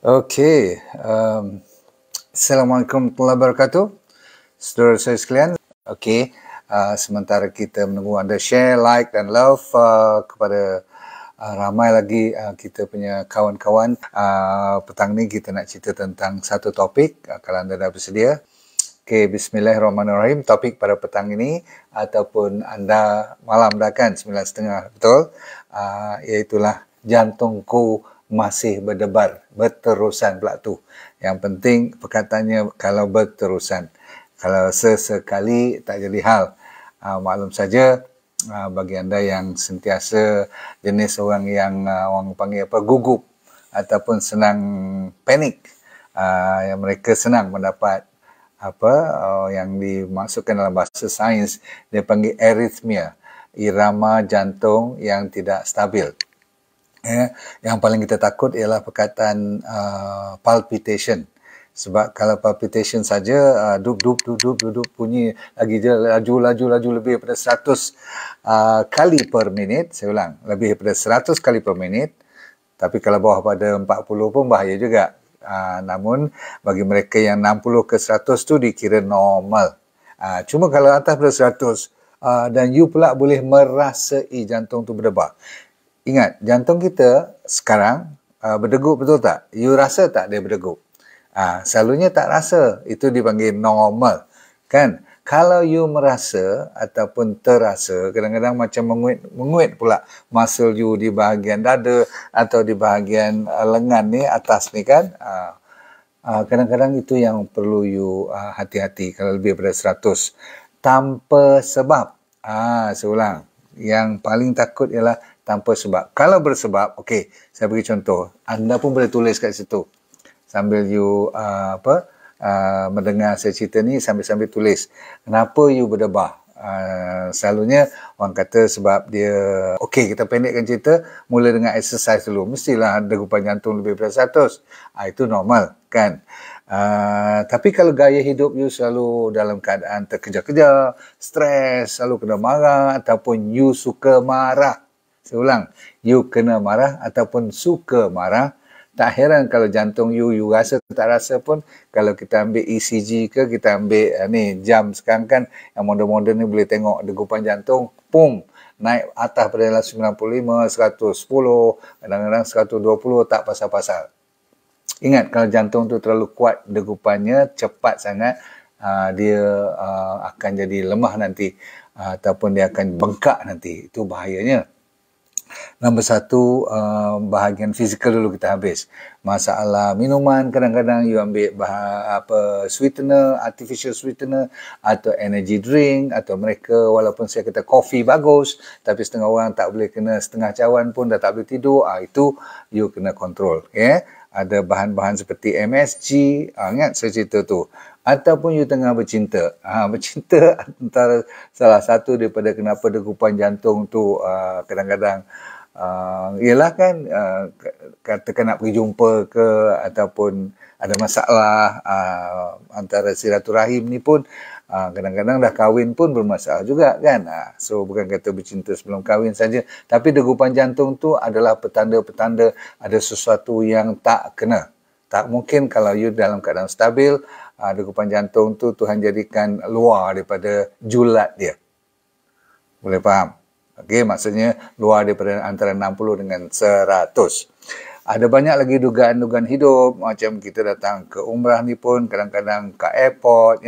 Okey, Assalamualaikum warahmatullahi wabarakatuh. Saudara saya sekalian, okey, sementara kita menunggu anda share, like dan love kepada ramai lagi kita punya kawan-kawan. Petang ni kita nak cerita tentang satu topik, kalau anda dah bersedia. Okey, bismillahirrahmanirrahim. Topik pada petang ini ataupun anda malam dah kan, 9.30, betul? Iaitulah jantungku masih berdebar, berterusan pula tu. Yang penting perkataannya kalau berterusan. Kalau sesekali tak jadi hal. Maklum saja bagi anda yang sentiasa jenis orang yang orang panggil apa, gugup ataupun senang panik, yang mereka senang mendapat yang dimasukkan dalam bahasa sains, dia panggil arrhythmia, irama jantung yang tidak stabil. Yang paling kita takut ialah perkataan palpitation. Sebab kalau palpitation saja, dup bunyi lagi laju lebih daripada 100 kali per minit. Saya ulang, lebih daripada 100 kali per minit. Tapi kalau bawah pada 40 pun bahaya juga. Namun bagi mereka yang 60 ke 100 tu dikira normal. Cuma kalau atas pada 100 dan you pula boleh merasai jantung tu berdebar. Ingat, jantung kita sekarang berdegup, betul tak? You rasa tak dia berdegup? Selalunya tak rasa. Itu dipanggil normal. Kan? Kalau you merasa ataupun terasa, kadang-kadang macam menguit pula muscle you di bahagian dada atau di bahagian lengan ni, atas ni kan. Kadang-kadang itu yang perlu you hati-hati kalau lebih daripada 100. Tanpa sebab. Saya ulang. Yang paling takut ialah tanpa sebab. Kalau bersebab, okey, saya bagi contoh. Anda pun boleh tulis kat situ. Sambil you mendengar saya cerita ni, sambil-sambil tulis. Kenapa you berdebar? Selalunya orang kata sebab dia, okey, kita pendekkan cerita, mula dengan exercise dulu. Mestilah degupan jantung lebih daripada 100. Itu normal, kan? Tapi kalau gaya hidup you selalu dalam keadaan terkejar-kejar, stres, selalu kena marah, ataupun you suka marah. Saya ulang, you kena marah ataupun suka marah, tak heran kalau jantung you rasa tak rasa pun. Kalau kita ambil ECG ke, kita ambil ni jam sekarang kan, yang moden-moden ni boleh tengok degupan jantung, pum, naik atas pada 95, 110, kadang-kadang 120, tak pasal-pasal. Ingat, kalau jantung tu terlalu kuat degupannya, cepat sangat, dia akan jadi lemah nanti, ataupun dia akan bengkak nanti. Itu bahayanya. Nombor satu, bahagian fizikal dulu kita habis. Masalah minuman, kadang-kadang you ambil sweetener, artificial sweetener atau energy drink, atau mereka walaupun saya kata kopi bagus, tapi setengah orang tak boleh kena setengah cawan pun dah tak boleh tidur. Itu you kena kontrol. Ada bahan-bahan seperti MSG, ingat saya cerita tu. Ataupun you tengah bercinta. Bercinta antara salah satu daripada kenapa degupan jantung tu kadang-kadang ialah kan katakan nak pergi jumpa ke, ataupun ada masalah antara silaturahim ni pun, kadang-kadang dah kahwin pun bermasalah juga kan. So bukan kata bercinta sebelum kahwin saja, tapi degupan jantung tu adalah petanda-petanda ada sesuatu yang tak kena. Tak mungkin kalau you dalam keadaan stabil, degupan jantung tu Tuhan jadikan luar daripada julat dia. Boleh faham? Okey, maksudnya luar daripada antara 60 dengan 100. Ada banyak lagi dugaan-dugaan hidup, macam kita datang ke umrah ni pun kadang-kadang ke airport,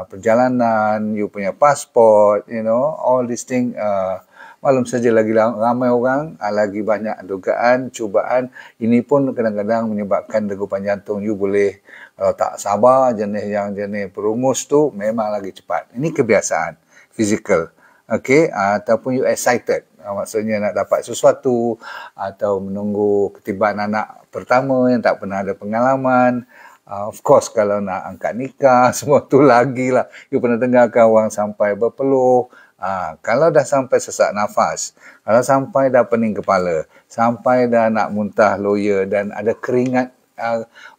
perjalanan, you punya pasport, all these things. Maklum saja lagi ramai orang, lagi banyak dugaan, cubaan. Ini pun kadang-kadang menyebabkan degupan jantung you boleh, kalau tak sabar, jenis perumus tu memang lagi cepat. Ini kebiasaan fizikal. Okey, ataupun you excited, maksudnya nak dapat sesuatu, atau menunggu ketibaan anak pertama yang tak pernah ada pengalaman. Of course, kalau nak angkat nikah, semua tu lagi lah. You pernah dengarkan orang sampai berpeluh. Kalau dah sampai sesak nafas, kalau sampai dah pening kepala, sampai dah nak muntah loya dan ada keringat,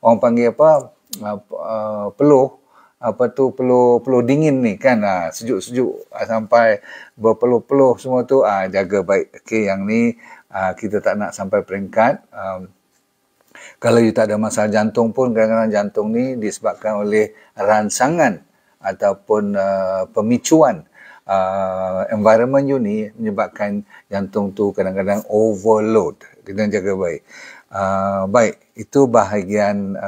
orang panggil peluh, peluh dingin ni kan, sejuk-sejuk sampai berpeluh-peluh semua tu, jaga baik. Okey, yang ni kita tak nak sampai peringkat Kalau you tak ada masalah jantung pun, kadang-kadang jantung ni disebabkan oleh rangsangan ataupun pemicuan environment you ni menyebabkan jantung tu kadang-kadang overload. Kena jaga baik. Baik, itu bahagian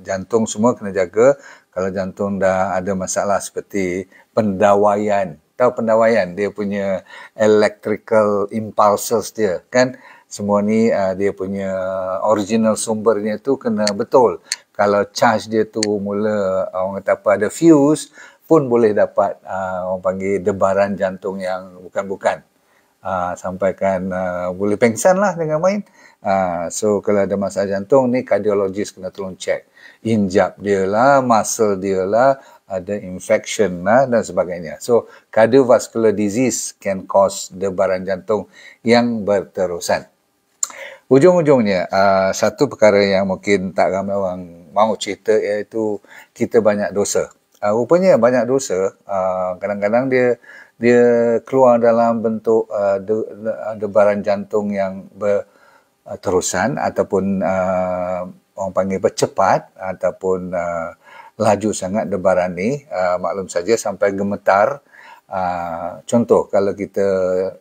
jantung semua kena jaga. Kalau jantung dah ada masalah seperti pendawaian, tahu pendawaian, dia punya electrical impulses dia kan, semua ni dia punya original sumbernya tu kena betul. Kalau charge dia tu mula orang kata apa ada fuse pun boleh dapat orang panggil debaran jantung yang bukan-bukan. Sampaikan boleh pengsan lah dengan main. So kalau ada masalah jantung ni kardiologis kena tolong check. Injap dia lah, muscle dia lah, ada infection lah dan sebagainya. So cardiovascular disease can cause debaran jantung yang berterusan. Ujung-ujungnya, satu perkara yang mungkin tak ramai orang mahu cerita iaitu kita banyak dosa. Rupanya banyak dosa, kadang-kadang dia keluar dalam bentuk debaran jantung yang berterusan ataupun orang panggil bercepat ataupun laju sangat debaran ni, maklum saja sampai gemetar. Contoh, kalau kita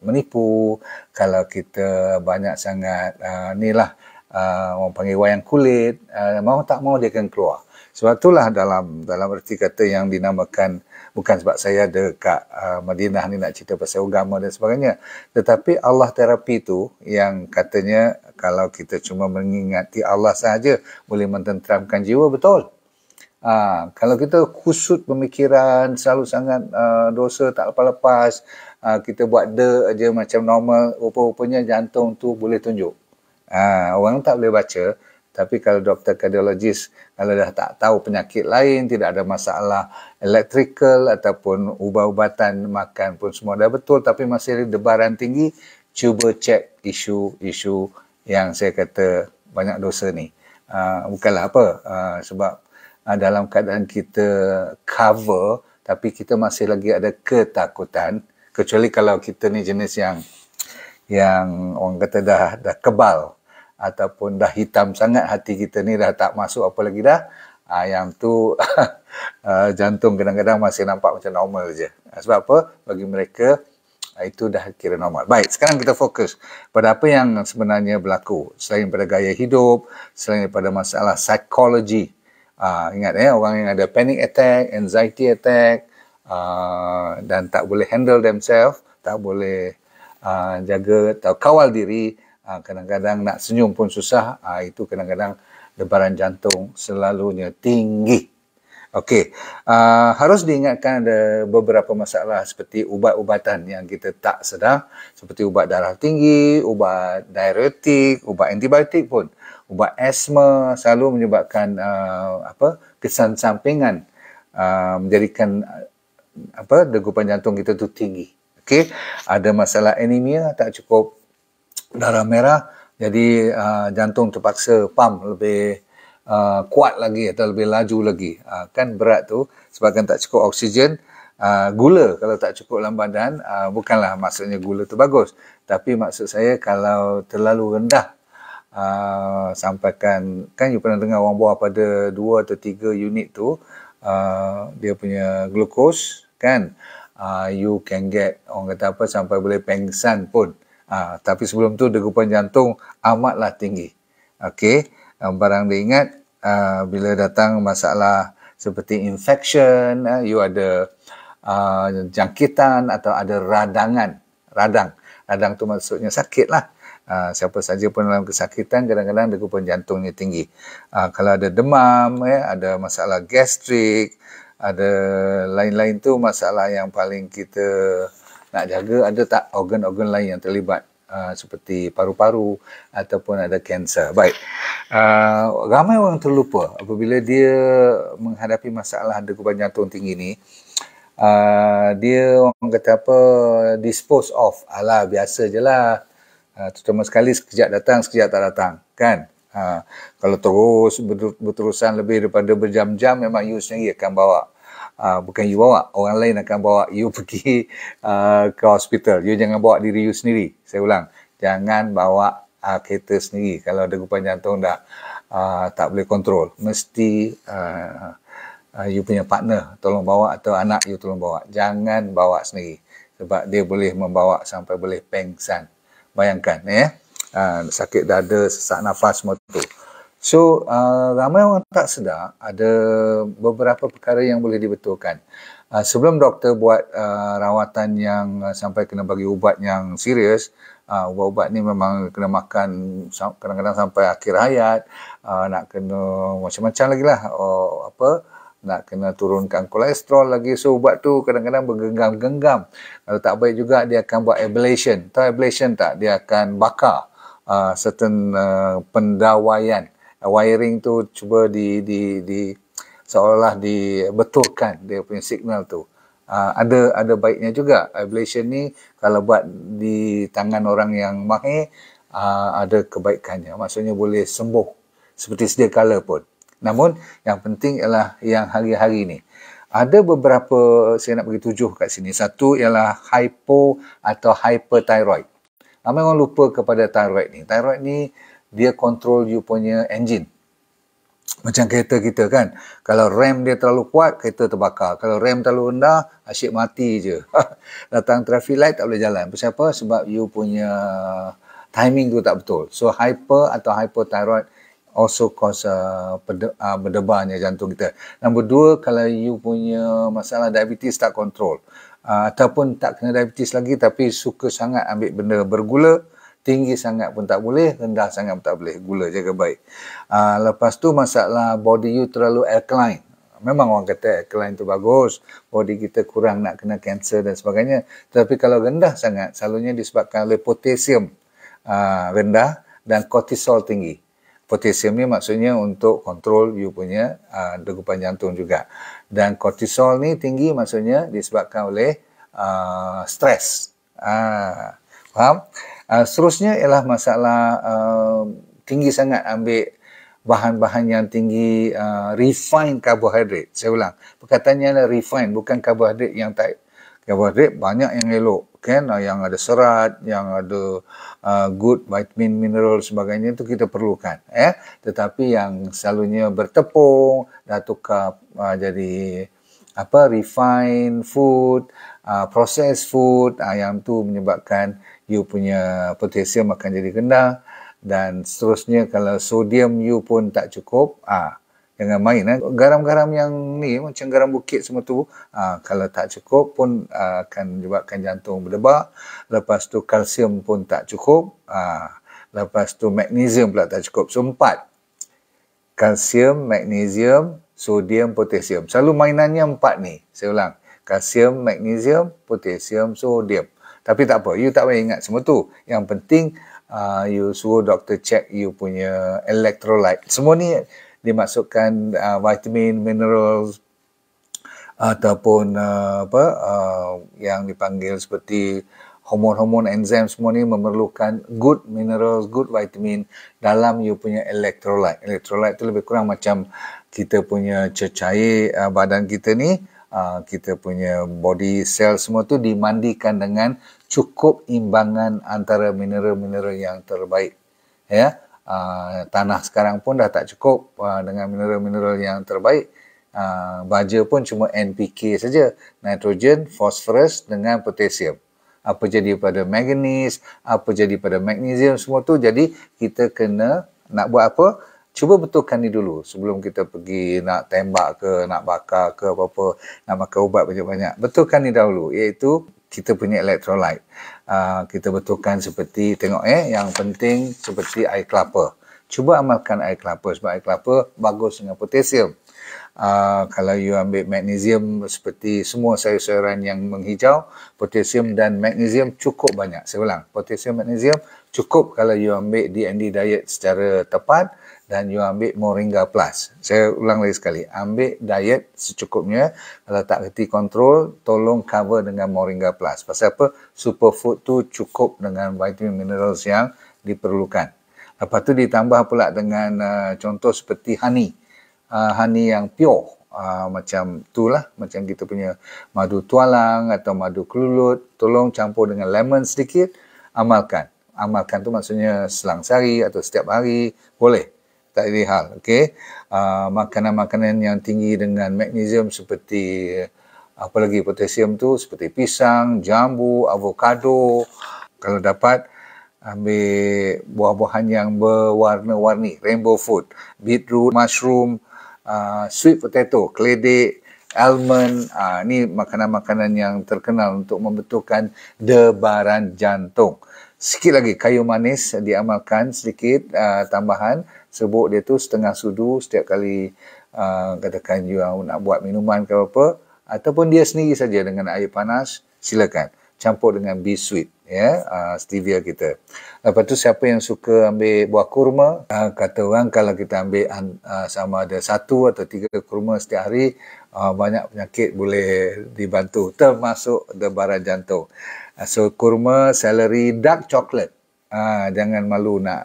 menipu, kalau kita banyak sangat orang panggil wayang kulit, mau tak mau dia akan keluar. Sebab itulah dalam erti kata yang dinamakan, bukan sebab saya ada kat Madinah ni nak cerita pasal agama dan sebagainya, tetapi Allah terapi tu yang katanya kalau kita cuma mengingati Allah sahaja boleh mententeramkan jiwa, betul. Kalau kita kusut pemikiran, selalu sangat dosa tak lepas-lepas, kita buat aja macam normal, rupa-rupanya jantung tu boleh tunjuk. Orang tak boleh baca, tapi kalau doktor kardiologis, kalau dah tak tahu penyakit lain, tidak ada masalah elektrikal ataupun ubat-ubatan makan pun semua dah betul, tapi masih ada debaran tinggi, cuba cek isu-isu yang saya kata banyak dosa ni. Bukanlah apa, sebab dalam keadaan kita cover tapi kita masih lagi ada ketakutan, kecuali kalau kita ni jenis yang orang kata dah kebal ataupun dah hitam sangat hati kita ni, dah tak masuk apa lagi dah, yang tu jantung kadang-kadang masih nampak macam normal je. Sebab apa? Bagi mereka itu dah kira normal. Baik, sekarang kita fokus pada apa yang sebenarnya berlaku selain pada gaya hidup, selain daripada masalah psikologi. Ingat orang yang ada panic attack, anxiety attack, dan tak boleh handle themselves, tak boleh jaga atau kawal diri, kadang-kadang nak senyum pun susah, itu kadang-kadang debaran jantung selalunya tinggi. Okey, harus diingatkan ada beberapa masalah seperti ubat-ubatan yang kita tak sedar, seperti ubat darah tinggi, ubat diuretik, ubat antibiotik pun. Ubat asma selalu menyebabkan kesan sampingan, menjadikan degupan jantung kita tu tinggi. Okey, ada masalah anemia, tak cukup darah merah, jadi jantung terpaksa pump lebih kuat lagi atau lebih laju lagi. Kan berat tu sebabkan tak cukup oksigen. Gula kalau tak cukup dalam badan, bukanlah maksudnya gula tu bagus, tapi maksud saya kalau terlalu rendah, sampaikan, kan you pernah dengar orang buah pada 2 atau 3 unit tu, dia punya glukos kan, you can get, orang kata apa, sampai boleh pengsan pun. Tapi sebelum tu degupan jantung amatlah tinggi. Okey, barang diingat, bila datang masalah seperti infection, you ada jangkitan atau ada radang tu maksudnya sakit lah. Siapa saja pun dalam kesakitan, kadang-kadang degupan jantungnya tinggi. Kalau ada demam, ada masalah gastrik, ada lain-lain tu masalah yang paling kita nak jaga. Ada tak organ-organ lain yang terlibat, seperti paru-paru ataupun ada kanser. Baik, ramai orang terlupa apabila dia menghadapi masalah degupan jantung tinggi ni, dia orang kata apa, dispose of, alah biasa je lah, terutama sekali sekejap datang sekejap tak datang kan. Kalau terus berterusan lebih daripada berjam-jam, memang you sendiri akan bawa, bukan you bawa, orang lain akan bawa you pergi ke hospital. You jangan bawa diri you sendiri. Saya ulang, jangan bawa kereta sendiri. Kalau degupan jantung dah tak boleh kontrol, mesti you punya partner tolong bawa atau anak you tolong bawa. Jangan bawa sendiri sebab dia boleh membawa sampai boleh pengsan. Bayangkan sakit dada, sesak nafas semua tu. So ramai orang tak sedar ada beberapa perkara yang boleh dibetulkan. Sebelum doktor buat rawatan yang sampai kena bagi ubat yang serius, ubat-ubat ni memang kena makan kadang-kadang sampai akhir hayat, nak kena macam-macam lagi lah, nak kena turunkan kolesterol lagi. So ubat tu kadang-kadang bergenggam-genggam. Kalau tak baik juga dia akan buat ablation. Tahu ablation tak? Dia akan bakar certain pendawaian. Wiring tu cuba seolah-olah dibetulkan dia punya signal tu. Ada baiknya juga. Ablation ni kalau buat di tangan orang yang mahir, ada kebaikannya. Maksudnya boleh sembuh seperti sedia kala pun. Namun yang penting ialah yang hari-hari ni. Ada beberapa saya nak bagi 7 kat sini. Satu ialah hypo atau hyperthyroid. Ramai orang lupa kepada thyroid ni. Thyroid ni dia control you punya engine. Macam kereta kita kan. Kalau rem dia terlalu kuat, kereta terbakar. Kalau rem terlalu rendah, asyik mati je. Datang traffic light tak boleh jalan. Pasal apa? Sebab you punya timing tu tak betul. So hyper atau hypothyroid also cause berdebarnya jantung kita. Nombor 2, kalau you punya masalah diabetes tak kontrol, ataupun tak kena diabetes lagi tapi suka sangat ambil benda bergula, tinggi sangat pun tak boleh, rendah sangat pun tak boleh, gula jaga baik. Lepas tu masalah body you terlalu alkaline. Memang orang kata alkaline tu bagus, body kita kurang nak kena kanser dan sebagainya. Tetapi kalau rendah sangat, selalunya disebabkan oleh potasium rendah dan kortisol tinggi. Potasium ni maksudnya untuk kontrol you punya degupan jantung juga. Dan kortisol ni tinggi maksudnya disebabkan oleh stres. Faham? Seterusnya ialah masalah tinggi sangat ambil bahan-bahan yang tinggi refined carbohydrate. Saya ulang, perkataannya adalah refined, bukan karbohidrat yang tak. Karbohidrat banyak yang elok kan, yang ada serat, yang ada good vitamin, mineral sebagainya itu kita perlukan tetapi yang selalunya bertepung dah tukar jadi refined food, processed food, yang tu menyebabkan you punya potasium akan jadi rendah. Dan seterusnya kalau sodium you pun tak cukup, jangan main. Garam-garam yang ni macam garam bukit semua tu, kalau tak cukup pun akan menyebabkan jantung berdebar. Lepas tu kalsium pun tak cukup. Lepas tu magnesium pula tak cukup. So 4. Kalsium, magnesium, sodium, potasium. Selalu mainannya 4 ni. Saya ulang. Kalsium, magnesium, potasium, sodium. Tapi tak apa, you tak payah ingat semua tu. Yang penting you suruh doktor check you punya electrolyte. Semua ni dimasukkan vitamin, minerals ataupun yang dipanggil seperti hormon-hormon, enzim, semua ni memerlukan good minerals, good vitamin dalam you punya electrolyte. Electrolyte tu lebih kurang macam kita punya cecair badan kita ni, kita punya body cell semua tu dimandikan dengan cukup imbangan antara mineral-mineral yang terbaik. Tanah sekarang pun dah tak cukup dengan mineral-mineral yang terbaik. Baja pun cuma NPK saja, nitrogen, fosforus dengan potasium. Apa jadi pada manganese, apa jadi pada magnesium, semua tu. Jadi kita kena nak buat apa? Cuba betulkan ni dulu sebelum kita pergi nak tembak ke, nak bakar ke apa-apa, nak makan ubat banyak-banyak. Betulkan ni dahulu, iaitu kita punya electrolyte. Kita betulkan seperti, tengok yang penting seperti air kelapa. Cuba amalkan air kelapa sebab air kelapa bagus dengan potasium. Kalau you ambil magnesium seperti semua sayur-sayuran yang menghijau, potasium dan magnesium cukup banyak. Saya ulang, potasium, magnesium cukup kalau you ambil D&D diet secara tepat dan you ambil Moringa Plus. Saya ulang lagi sekali, ambil diet secukupnya. Kalau tak reti kontrol, tolong cover dengan Moringa Plus. Pasal apa? Superfood tu cukup dengan vitamin minerals yang diperlukan. Lepas tu ditambah pula dengan contoh seperti honey. Honey yang pure. Macam itulah, macam kita punya madu tualang atau madu kelulut. Tolong campur dengan lemon sedikit, amalkan. amalkan tu maksudnya selang sehari atau setiap hari, boleh. Tak ada hal, okey. Makanan-makanan yang tinggi dengan magnesium seperti apa lagi potasium tu, seperti pisang, jambu, avokado. Kalau dapat, ambil buah-buahan yang berwarna-warni, rainbow food, beetroot, mushroom, sweet potato, keledek, almond. Ni makanan-makanan yang terkenal untuk membetulkan debaran jantung. Sikit lagi kayu manis diamalkan sedikit tambahan. Serbuk dia tu setengah sudu setiap kali katakan you nak buat minuman ke apa, ataupun dia sendiri saja dengan air panas, silakan campur dengan bee sweet, ya, stevia kita. Lepas tu siapa yang suka ambil buah kurma, kata orang kalau kita ambil sama ada 1 atau 3 kurma setiap hari, banyak penyakit boleh dibantu, termasuk debaran jantung. So kurma, celery, dark chocolate, jangan malu nak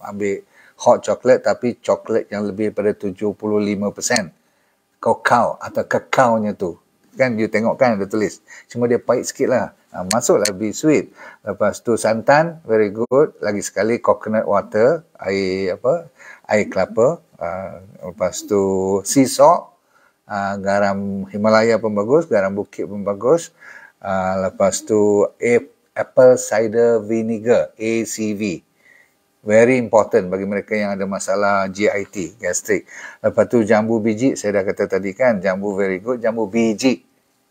ambil hot chocolate, tapi coklat yang lebih daripada 75% kakao atau kakaonya tu. Kan you tengok kan ada tulis. Cuma dia pahit sikit lah. Masuklah bee sweet. Lepas tu santan, very good. Lagi sekali coconut water, air kelapa. Lepas tu sea salt, garam Himalaya pun bagus, garam bukit pun bagus. Lepas tu apple cider vinegar, ACV. Very important bagi mereka yang ada masalah GIT, gastrik. Lepas tu jambu biji, saya dah kata tadi kan, jambu very good, jambu biji.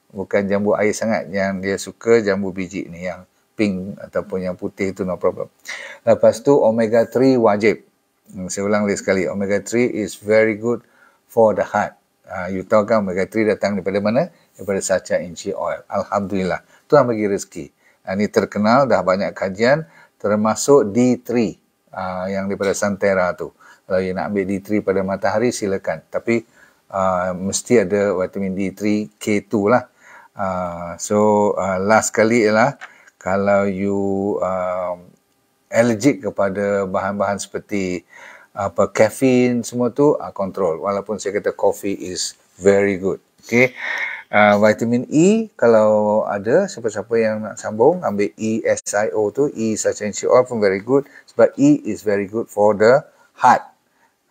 Bukan jambu air sangat, yang dia suka jambu biji ni, yang pink ataupun yang putih tu no problem. Lepas tu omega 3 wajib. Saya ulang lagi sekali, omega 3 is very good for the heart. You tahu kan omega 3 datang daripada mana? Daripada sacha inci oil. Alhamdulillah. Tuhan bagi rezeki. Ini terkenal, dah banyak kajian, termasuk D3. Yang daripada Santera tu. Kalau you nak ambil D3 pada matahari, silakan. Tapi mesti ada vitamin D3 K2 lah. Last kali ialah kalau you allergic kepada bahan-bahan seperti caffeine semua tu, kontrol. Walaupun saya kata coffee is very good. Okay. Vitamin E, kalau ada siapa-siapa yang nak sambung, ambil ESIO tu, E-Essential Oil pun very good, sebab E is very good for the heart.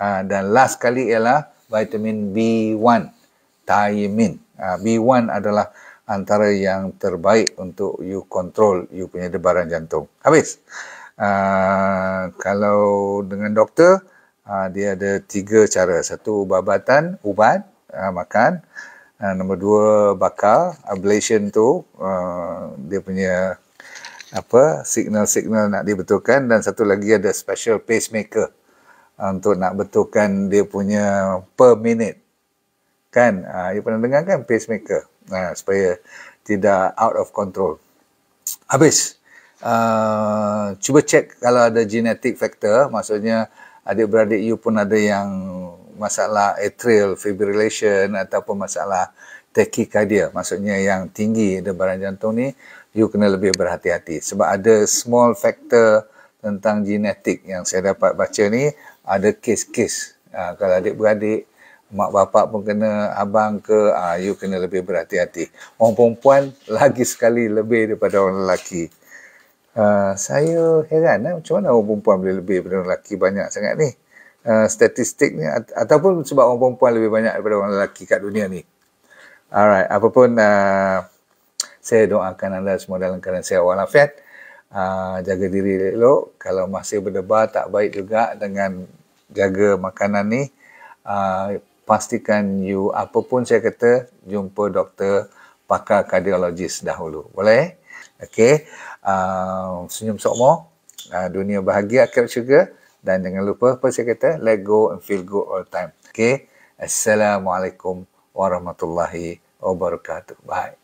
Dan last kali ialah vitamin B1, thiamine. B1 adalah antara yang terbaik untuk you control you punya debaran jantung. Habis. Kalau dengan doktor, dia ada 3 cara. 1, ubat, makan. Nombor 2, bakar, ablation tu, dia punya signal-signal nak dibetulkan, dan satu lagi ada special pacemaker untuk nak betulkan dia punya per minute. Kan? You pernah dengar kan pacemaker? Supaya tidak out of control. Habis. Cuba cek kalau ada genetic factor, maksudnya adik-beradik you pun ada yang masalah atrial fibrillation ataupun masalah tachycardia, maksudnya yang tinggi debaran jantung ni, you kena lebih berhati-hati sebab ada small factor tentang genetik yang saya dapat baca ni, ada kes-kes. Kalau adik-beradik, mak bapak pun kena, abang ke, you kena lebih berhati-hati. Orang perempuan lagi sekali lebih daripada orang lelaki. Saya heran macam mana orang perempuan boleh lebih daripada orang lelaki banyak sangat ni. Statistik ni, ataupun sebab orang perempuan lebih banyak daripada orang lelaki kat dunia ni. Alright, apapun, saya doakan anda semua dalam keadaan sihat walafiat. Jaga diri elok. Kalau masih berdebar tak baik juga dengan jaga makanan ni, pastikan you, apapun saya kata, jumpa doktor pakar kardiologis dahulu. Boleh? Okey. Senyum sokmo, dunia bahagia, akhirat syurga. Dan jangan lupa apa saya kata, let go and feel good all the time. Okay. Assalamualaikum warahmatullahi wabarakatuh. Bye.